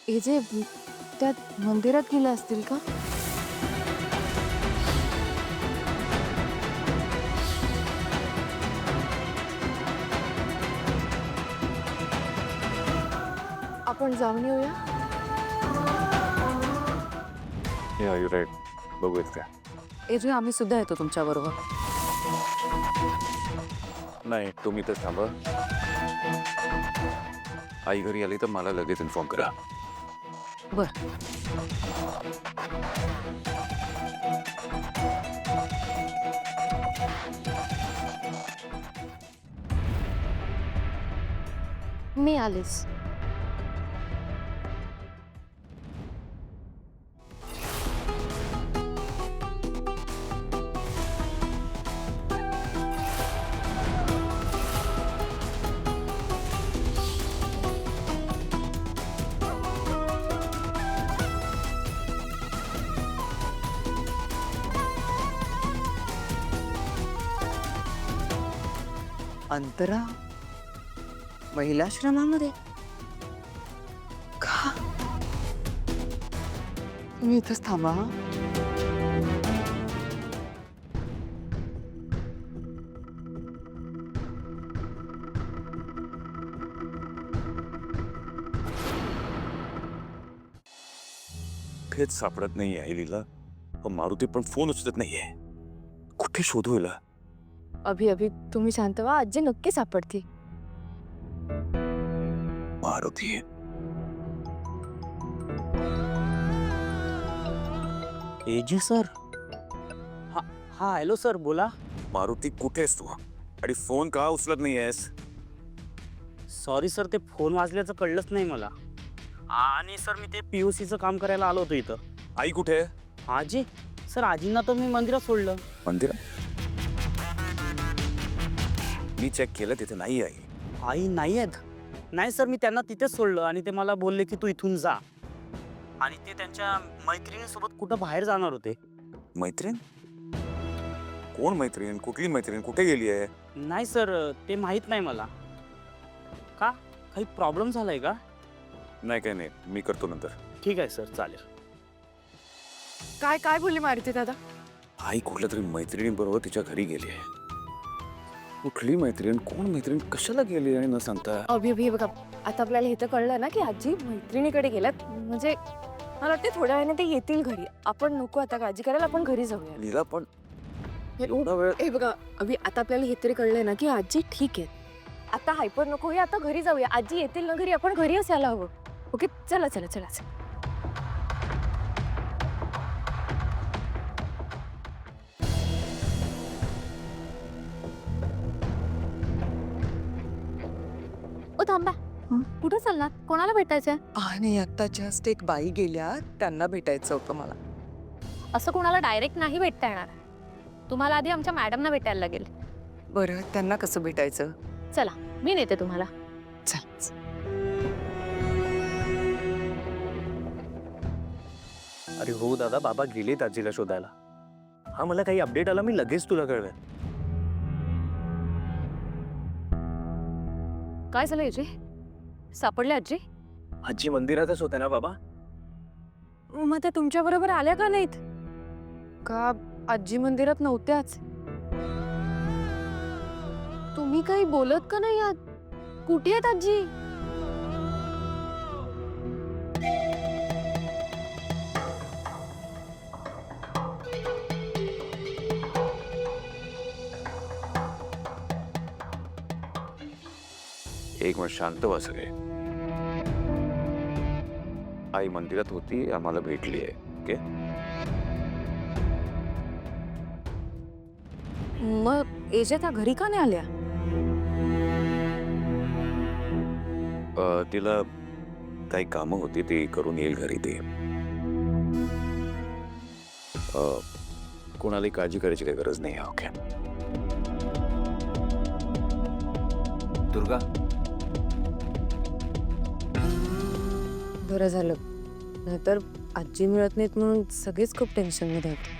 हे जे त्यात मंदिरात गेले असतील का? आपण जाऊन येऊया. या यू राईट. बघूयात काय. एजे आम्ही सुद्धा येतो तुमच्या बरोबर. नाही तुम्ही तर थांबा. आई घरी आली तर मला लगेच इन्फॉर्म करा. बर. मी आलेच. अंतरा महिलाश्रमामध्ये का? तुम्ही इथंच थांबा. हं? कुठेच सापडत नाहीये आईलीला. मारुती पण फोन उचलत नाहीये. कुठे शोधू हिला? अभि अभि तुम्ही शांत व्हा. आजी नक्की सापडती. मारुती. Ag sir. हा हा हॅलो सर बोला. मारुती कुठेस तू आणि फोन का उचलत नाहीयेस? सॉरी सर, ते फोन वाजल्याचं कळलंच नाही मला. आणि सर मी ते POCचं काम करायला आलो होतो इथं. आई कुठे? आजी सर, आजींना तर मी मंदिरात सोडलं. मंदिरात? मी चेक केलं तिथे नाही आई. आई नाही आहेत. नाही सर, मी त्यांना तिथेच सोडलं आणि ते मला बोलले की तू इथून जा. आणि ते त्यांच्या मैत्रिणीसोबत कुठं बाहेर जाणार होते. मैत्रीण? कोण मैत्रीण? कुठली मैत्रीण? कुठे गेली आहे? नाही सर, ते माहीत नाही मला. का काही प्रॉब्लेम झालाय का? नाही काय नाही, मी करतो नंतर. ठीक आहे सर, चालेल. काय काय बोलली मारुती दादा? आई कुठल्या तरी मैत्रिणीबरोबर तिच्या घरी गेली आहे. कुठली मैत्रीण? कोण मैत्रीण? कशाला गेली आणि न सांगता? अभि अभि बघा, आता आपल्याला हे तर कळलं ना की आजी मैत्रिणीकडे गेल्यात. म्हणजे मला वाटते थोड्या वेळाने ते येतील घरी. आपण नको आता काळजी करायला, आपण घरी जाऊया. लीला पण एवढा वेळ. हे बघा अभि, आता आपल्याला हे तरी कळलंय ना की आजी ठीक आहे. आता हायपर नको होऊया, आता घरी जाऊया. आजी येतील ना घरी, आपण घरी असायला हवं. ओके, चला चला चला चला. ओ थांबा. हं? कुठं चाललात? कोणाला भेटायचंय? आणि आता जस्ट एक बाई गेल्या, त्यांना भेटायचं होतं मला. असं कोणाला डायरेक्ट नाही भेटता येणार. तुम्हाला आधी आमच्या मॅडमना भेटायला लागेल. बरं, त्यांना कसं भेटायचं? चला, मी नेते तुम्हाला. चल. अरे हो दादा, बाबा गेलेत आजीला शोधायला. हा, मला काही अपडेट आला मी लगेच तुला कळवेन. काय झालं जे? सापडले आजी? आजी मंदिरातच होत्या ना बाबा? मग त्या तुमच्या बरोबर आल्या का नाहीत? का आजी मंदिरात नव्हत्याच? तुम्ही काही बोलत का नाही आहात? कुठे आहेत आजी? एक मिनिट शांत व्हा सगळे. आई मंदिरात होती, आम्हाला भेटली आहे. ओके. मग एजे त्या घरी का नाही आल्या? तिला काही कामं होती, ती करून येईल घरी. ते कोणालाही काळजी करायची काही गरज नाही. ओके. दुर्गा. बरं झालं, नाहीतर आजी मिळत नाहीत म्हणून सगळेच खूप टेन्शनमध्ये आहेत.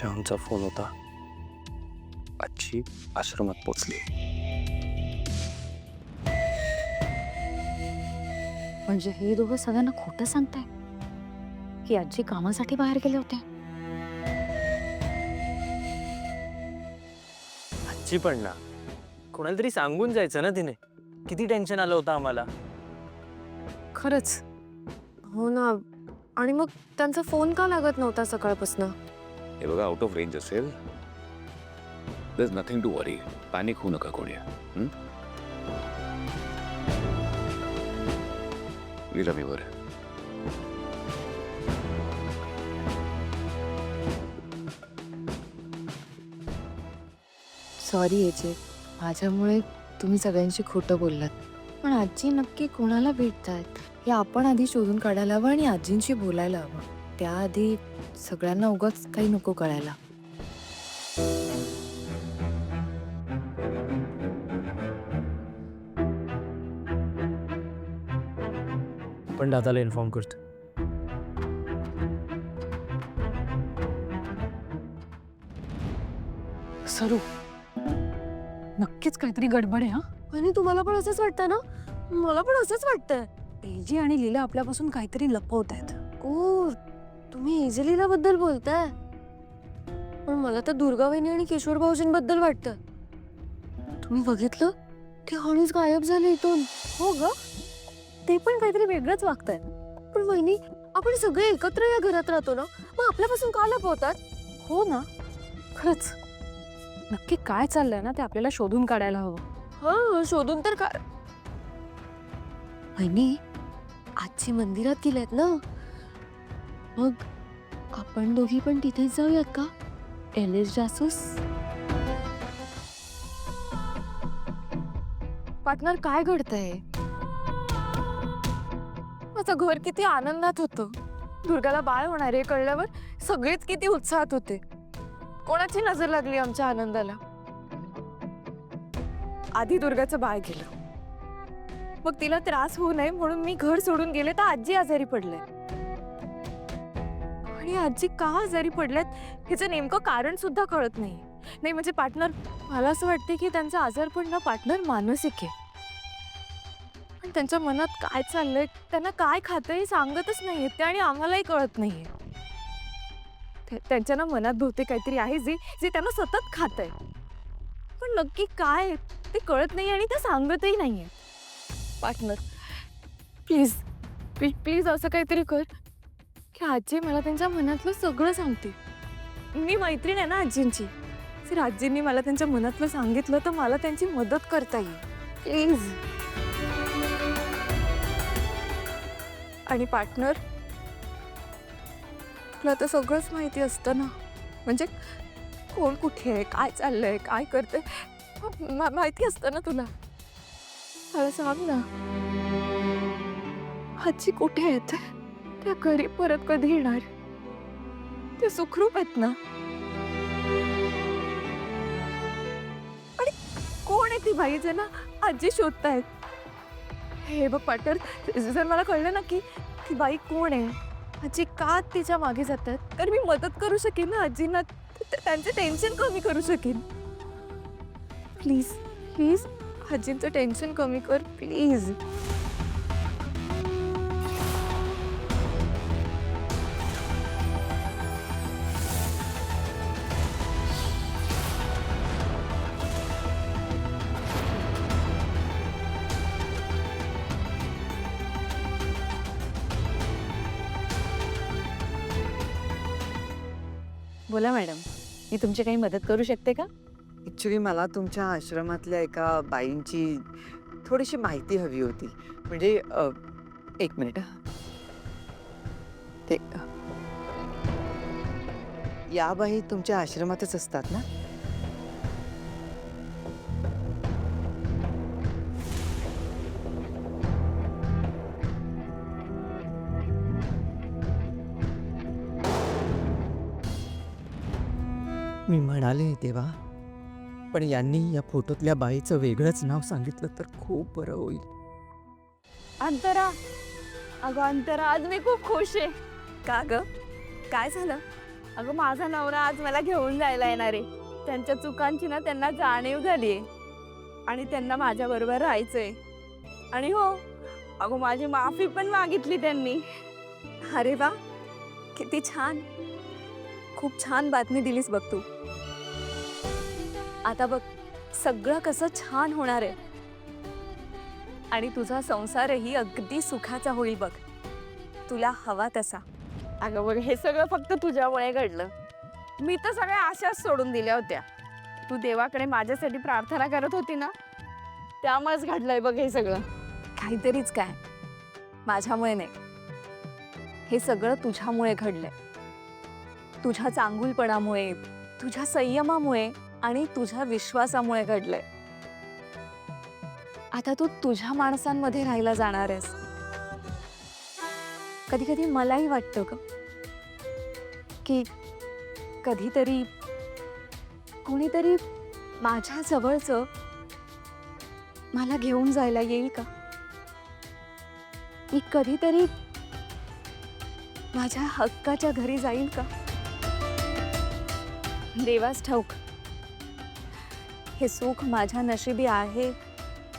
श्यामचा फोन होता. आजी आश्रमात पोचली. म्हणजे हे दोघं सगळ्यांना खोटं सांगताय की आजी कामासाठी बाहेर गेले होते. आजची पण ना, कोणाला तरी सांगून जायचं ना तिने. किती टेन्शन आलं होतं आम्हाला. खरंच हो ना. आणि मग त्यांचा फोन का लागत नव्हता सकाळपासून? हे बघा, आउट ऑफ रेंज असेल. There is nothing to worry. Panic होऊ नका कोणी. विला मी बरं. सॉरी एजे, माझ्यामुळे तुम्ही सगळ्यांशी खोटं बोललात. पण आजी नक्की कोणाला भेटतायत हे आपण आधी शोधून काढायला हवं आणि आजींशी बोलायला हवं. त्याआधी सगळ्यांना उगाच काही नको कळायला. पण दादाला इन्फॉर्म करतो. सरू, नक्कीच काहीतरी गडबड आहे. हा, आणि तुम्हाला पण असंच वाटतं ना? मला पण असंच वाटतंय. तेजी आणि लीला आपल्यापासून काहीतरी लपवत आहेत. ओ, तुम्ही एजलीला बद्दल बोलताय? पण मला तर दुर्गा वहिनी आणि किशोर भाऊजींबद्दल वाटतं. तुम्ही बघितलं? ते हळूच गायब झाले इथून. हो ग, ते पण काहीतरी वेगळंच वागतायत. पण वहिनी, आपण सगळे एकत्र या घरात राहतो ना, मग आपल्यापासून का लपवतात? हो ना, खरंच नक्की काय चाललंय ना ते आपल्याला शोधून काढायला हवं. हा, शोधून तर काय. वहिनी, आजी मंदिरात गेल्यात ना, मग आपण दोघी पण तिथेच जाऊयात का? एलिस जासूस. पार्टनर, काय घडतंय? माझं घर किती आनंदात होतं. दुर्गाला बाळ होणार आहे कळल्यावर सगळेच किती उत्साहात होते. कोणाची नजर लागली आमच्या आनंदाला? आधी दुर्गाचं बाळ गेलं, मग तिला त्रास होऊ नये म्हणून मी घर सोडून गेले तर आजी आजारी पडले. आणि आजी का आजारी पडल्यात ह्याचं नेमकं कारण सुद्धा कळत नाही. म्हणजे पार्टनर, मला असं वाटते की त्यांचा आजारपण ना पार्टनर मानसिक आहे. पण त्यांच्या मनात काय चाललंय, त्यांना काय खातं हे सांगतच नाहीये ते, आणि आम्हालाही कळत नाहीये. त्यांच्या ना मनात बहुतेक काहीतरी आहे जे जे त्यांना सतत खातंय. पण नक्की काय ते कळत नाही आणि ते सांगतही नाहीये. पार्टनर, प्लीज प्लीज प्लीज असं काहीतरी कर की आजी मला त्यांच्या मनातलं सगळं सांगते. मी मैत्रीण आहे ना आजींची. जर आजींनी मला त्यांच्या मनातलं सांगितलं तर मला त्यांची मदत करता येईल. प्लीज. आणि पार्टनर, तुला तर सगळंच माहिती असतं ना, म्हणजे कोण कुठे आहे, काय चाललंय, काय करते, माहिती असतं ना तुला. मला सांग ना, आजी कुठे आहेत? त्या घरी परत कधी येणार? ते सुखरूप आहेत ना? आणि कोण आहे ती बाई ज्यांना आजी शोधतायत? हे बघ पार्टनर, जर मला कळलं ना की ती बाई कोण आहे, आजी का तिच्या मागे जातात, तर मी मदत करू शकेन ना आजींना. त्यांचे टेन्शन कमी करू शकेन. प्लीज प्लीज आजींचं टेन्शन कमी कर प्लीज. बोला मॅडम, मी तुमची काही मदत करू शकते का? ॲक्च्युली मला तुमच्या आश्रमातल्या एका बाईंची थोडीशी माहिती हवी होती. म्हणजे एक मिनिट. ते या बाई तुमच्या आश्रमातच असतात ना? मी म्हणाले तेव्हा, पण यांनी या फोटोतल्या बाईचं वेगळंच नाव सांगितलं तर खूप बरं होईल. अंतरा, अगं अंतरा, आज मी खूप खुश आहे. का ग, काय झालं? अगं माझा नवरा आज मला घेऊन जायला येणार आहे. त्यांच्या चुकांची ना त्यांना जाणीव झालीये आणि त्यांना माझ्या बरोबर राहायचंय. आणि हो, अगं माझी माफी पण मागितली त्यांनी. अरे वा, किती छान. खूप छान बातमी दिलीस बघ तू. आता बघ सगळं कसं छान होणार आहे आणि तुझा संसारही अगदी सुखाचा होईल बघ, तुला हवा तसा. अगं बघ, हे सगळं फक्त तुझ्यामुळे घडलं. मी तर सगळ्या आशाच सोडून दिल्या होत्या. तू देवाकडे माझ्यासाठी प्रार्थना करत होती ना, त्यामुळेच घडलंय बघ हे सगळं. काहीतरीच काय, माझ्यामुळे नाही. हे सगळं तुझ्यामुळे घडलंय. तुझ्या चांगुलपणामुळे, तुझ्या संयमामुळे आणि तुझ्या विश्वासामुळे घडलंय. आता तू तुझ्या माणसांमध्ये राहायला जाणार आहेस. कधी कधी मलाही वाटतं का की कधीतरी कोणीतरी माझ्या जवळचं मला घेऊन जायला येईल का. मी कधीतरी माझ्या हक्काच्या घरी जाईल का. देवास ठाऊक हे सुख माझ्या नशिबी आहे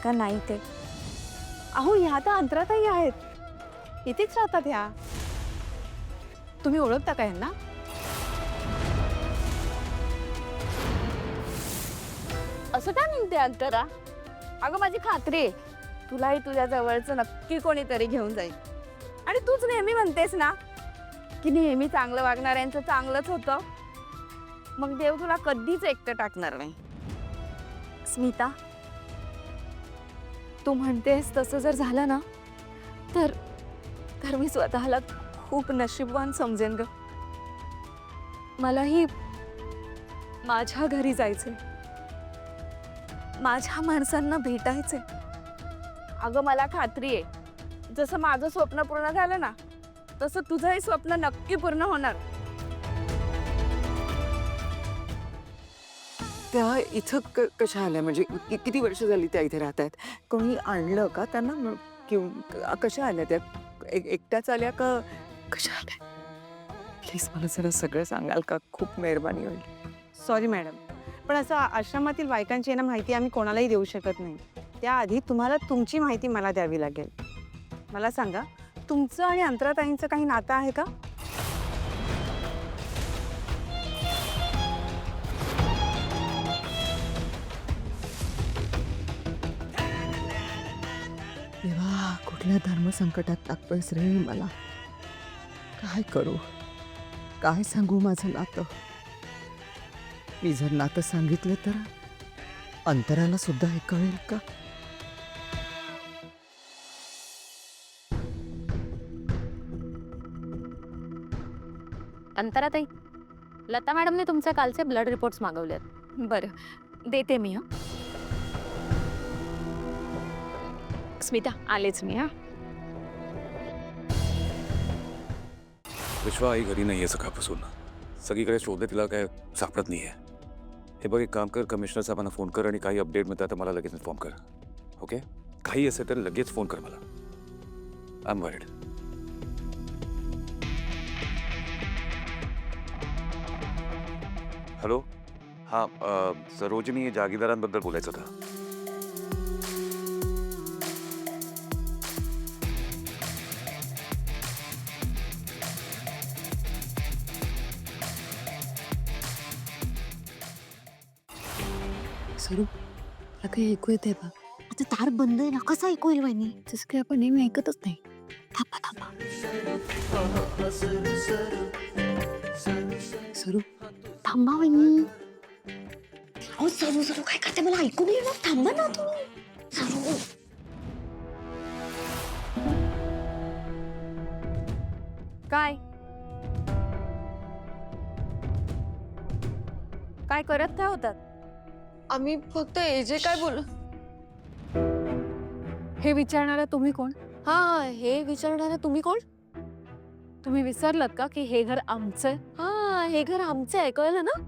का नाही ते. अहो ह्या तर अंतरातही आहेत, इथेच राहतात ह्या. तुम्ही ओळखता का यांना? असं काय म्हणते अंतरा. अगं माझी खात्री आहे तुलाही तुझ्या जवळचं नक्की कोणीतरी घेऊन जाईल. आणि तूच नेहमी म्हणतेस ना की नेहमी चांगलं वागणाऱ्यांचं चांगलंच होतं. मग देव तुला कधीच एकटं टाकणार नाही. स्मिता, तू म्हणतेस तसं जर झालं ना तर तर मी स्वतःला खूप नशीबवान समजेन ग. मलाही माझ्या घरी जायचंय, माझ्या माणसांना भेटायचंय. अगं मला खात्री आहे जसं माझं स्वप्न पूर्ण झालं ना तसं तुझंही स्वप्न नक्की पूर्ण होणार. त्या इथं कशा आल्या म्हणजे किती वर्ष झाली त्या इथे राहत आहेत? कोणी आणलं का त्यांना? किंवा कशा आल्या त्या? एकट्याच आल्या का कशा आल्या? प्लीज मला जरा सगळं सांगाल का? खूप मेहरबानी होईल. सॉरी मॅडम, पण असं आश्रमातील बायकांची आहे ना माहिती आम्ही कोणालाही देऊ शकत नाही. त्याआधी तुम्हाला तुमची माहिती मला द्यावी लागेल. मला सांगा, तुमचं आणि अंतराताईंचं काही नातं आहे का? देवा, कुठल्या धर्मसंकटात टाकतोयस रे मला. काय करू, काय सांगू माझं नातं. मी जर नातं सांगितलं तर अंतराला सुद्धा हे कळेल का? अंतराताई, लता मॅडमने तुमचे कालचे ब्लड रिपोर्ट्स मागवलेत. बरं देते मी. स्मिता आलेच मी. विश्वा आई घरी नाहीये सकाळपासून. सगळीकडे शोधले, तिला काय सापडत नाहीये. हे बघ, एक काम कर, कमिशनर साहेबांना फोन कर आणि काही अपडेट मिळतात तर मला लगेच इन्फॉर्म कर. ओके, काही असेल तर लगेच फोन कर मला. I am worried. हॅलो, हां, सरोजिनी जागीरदारांबद्दल बोलायचं होतं. सरू, मला काही ऐकू येते बा. आता तार बंद आहे ना, कसं ऐकू येईल वहिनी? जसं काही आपण नेहमी ऐकतच नाही. थांबा थांबा. सरू, थांबा वहिनी. अहो सरू सरू काय करते, मला ऐकू नाही येणार. थांबा ना तुम्ही. सरू, काय काय करत काय होतात? आम्ही फक्त एजे काय बोल. हे विचारणारा तुम्ही कोण? हा, हे विचारणारे तुम्ही कोण? तुम्ही विसरलात का की हे घर आमचं? हा, हे घर आमचं आहे, कळलं ना?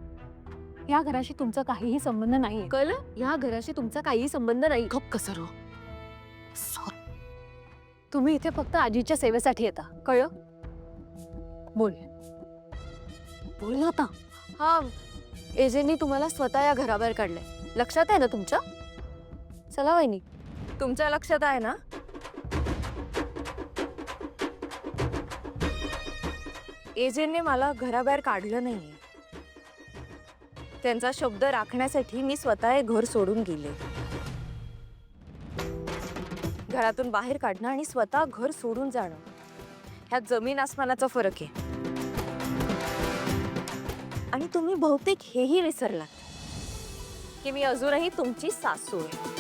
या घराशी तुमचा काहीही संबंध नाही. कळलं? या घराशी तुमचा काही संबंध नाही. गप कसरू. तुम्ही इथे फक्त आजीच्या सेवेसाठी येता, कळलं? बोल. बोल ना आता. हा, एजेंनी तुम्हाला स्वतः या घराबाहेर काढलंय, लक्षात आहे ना तुमच्या? चला वहिनी. तुमच्या लक्षात आहे ना? एजेंटने मला घराबाहेर काढलं नाहीये. त्यांचा शब्द राखण्यासाठी मी स्वतः हे घर सोडून गेले. घरातून बाहेर काढणं आणि स्वतः घर सोडून जाणं ह्यात जमीन आसमानाचा फरक आहे. आणि तुम्ही बहुतेक हेही विसरलात की मी अजूनही तुमची सासू आहे.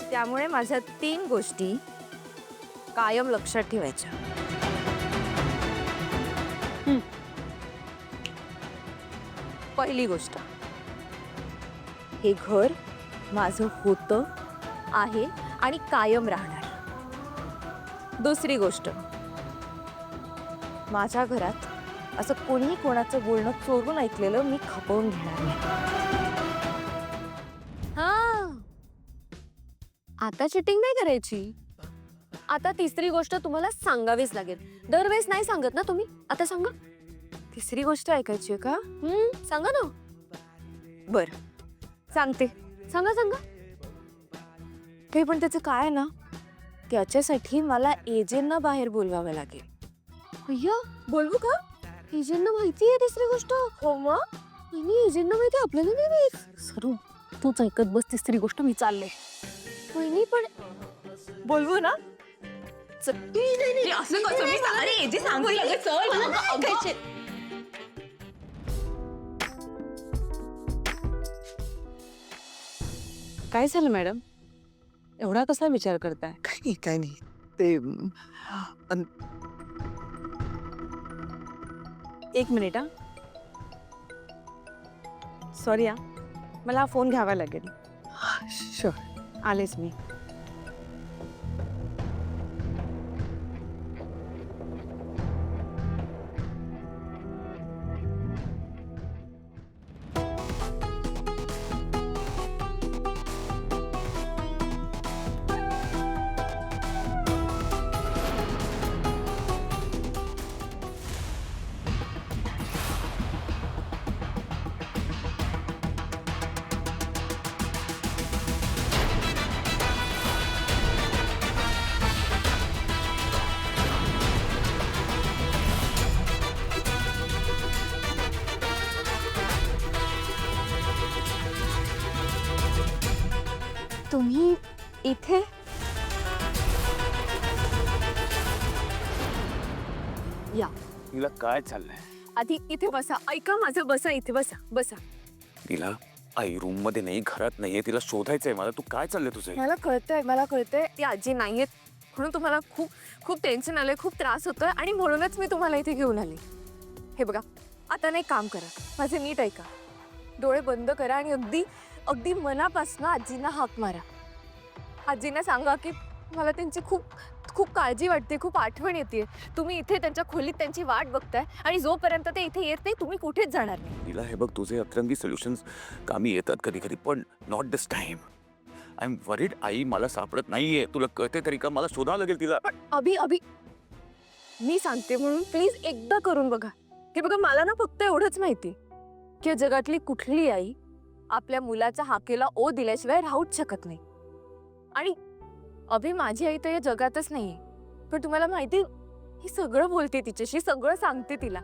त्यामुळे माझ्या 3 गोष्टी कायम लक्षात ठेवायच्या. पहिली गोष्ट, हे घर माझं होतं, आहे आणि कायम राहणार. दुसरी गोष्ट, माझ्या घरात असं कोणीही कोणाचं बोलणं चोरून ऐकलेलं मी खपवून घेणार नाही. हा, आता चिटिंग नाही करायची. आता तिसरी गोष्ट तुम्हाला सांगावीच लागेल. दरवेळेस नाही सांगत ना तुम्ही, आता सांगा. तिसरी गोष्ट ऐकायची आहे का? सांगा ना. बर, सांगते. सांगा सांगा. हे पण त्याचं काय आहे ना, त्याच्यासाठी मला एजेंटना बाहेर बोलवावं लागेल. अय्या, बोलवू का? एजेंटना माहिती आहे तिसरी गोष्ट. हो मग. आणि एजेंटना माहिती आहे, आपल्याला नाही माहित. सरू, तूच ऐकत बस. तिसरी गोष्ट मी चालले. वहिनी पण बोलवू ना? असं कसं? मी अरे एजे सांगते लगेच. चल. काय झालं मॅडम? एवढा कसला विचार करताय? काय नाही ते एक मिनिट हा. सॉरी हा, मला हा फोन घ्यावा लागेल. शुअर. आलेच मी. तुम्ही इथे? या, तिला काय चाललंय? आधी इथे बसा. ऐका माझं. बसा इथे. बसा बसा. तिला आई रूम मध्ये नाही, घरात नाहीये. तिला शोधायचंय मला. तू काय चाललंय तुझं? मला कळतंय ती आजी नाहीये म्हणून तुम्हाला खूप खूप टेन्शन आलंय, खूप त्रास होतोय आणि म्हणूनच मी तुम्हाला इथे घेऊन आले. हे बघा, आता नाही, काम करा. माझे नीट ऐका. डोळे बंद करा आणि अगदी अगदी मनापासून आजींना हाक मारा. आजींना सांगा की मला त्यांची खूप खूप काळजी वाटते, खूप आठवण येते. तुम्ही इथे त्यांच्या खोलीत त्यांची वाट बघताय आणि जोपर्यंत ते इथे येत नाही तुम्ही कुठेच जाणार नाही. तिला हे बघ, तुझे अतरंगी सोल्युशन्स कामी येतात कधी कधी, पण not this time. I am worried. आई मला सापडत नाहीये. तुला कळते तरी का? मला शोधावं लागेल तिला. पण अभि मी सांगते म्हणून प्लीज एकदा करून बघा. हे बघा, मला ना फक्त एवढंच माहिती की जगातली कुठली आई आपल्या मुलाच्या हाकेला ओ दिल्याशिवाय राहूच शकत नाही. आणि अभि, माझी आई तर या जगातच नाहीये, पण तुम्हाला माहिती, ही सगळं बोलते तिच्याशी, सगळं सांगते तिला.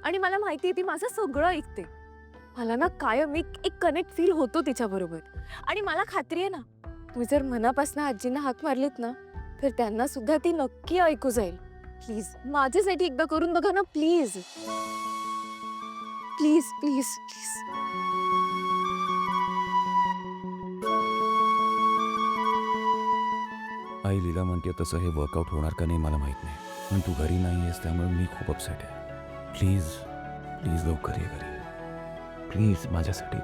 आणि मला माहिती ती माझं सगळं ऐकते. मला ना कायम एक कनेक्ट फील होतो तिच्याबरोबर. आणि मला खात्री आहे ना, तुम्ही जर मनापासून आजींना हाक मारलीत ना, तर त्यांना सुद्धा ती नक्की ऐकू जाईल. प्लीज माझ्यासाठी एकदा करून बघा ना. Please please please please. आई लीला म्हणते तसं हे वर्कआउट होणार का नाही मला माहित नाही, पण तू घरी नाही आहेस त्यामुळे मी खूप अपसेट आहे. प्लीज प्लीज लवकर ये घरी. प्लीज माझ्यासाठी.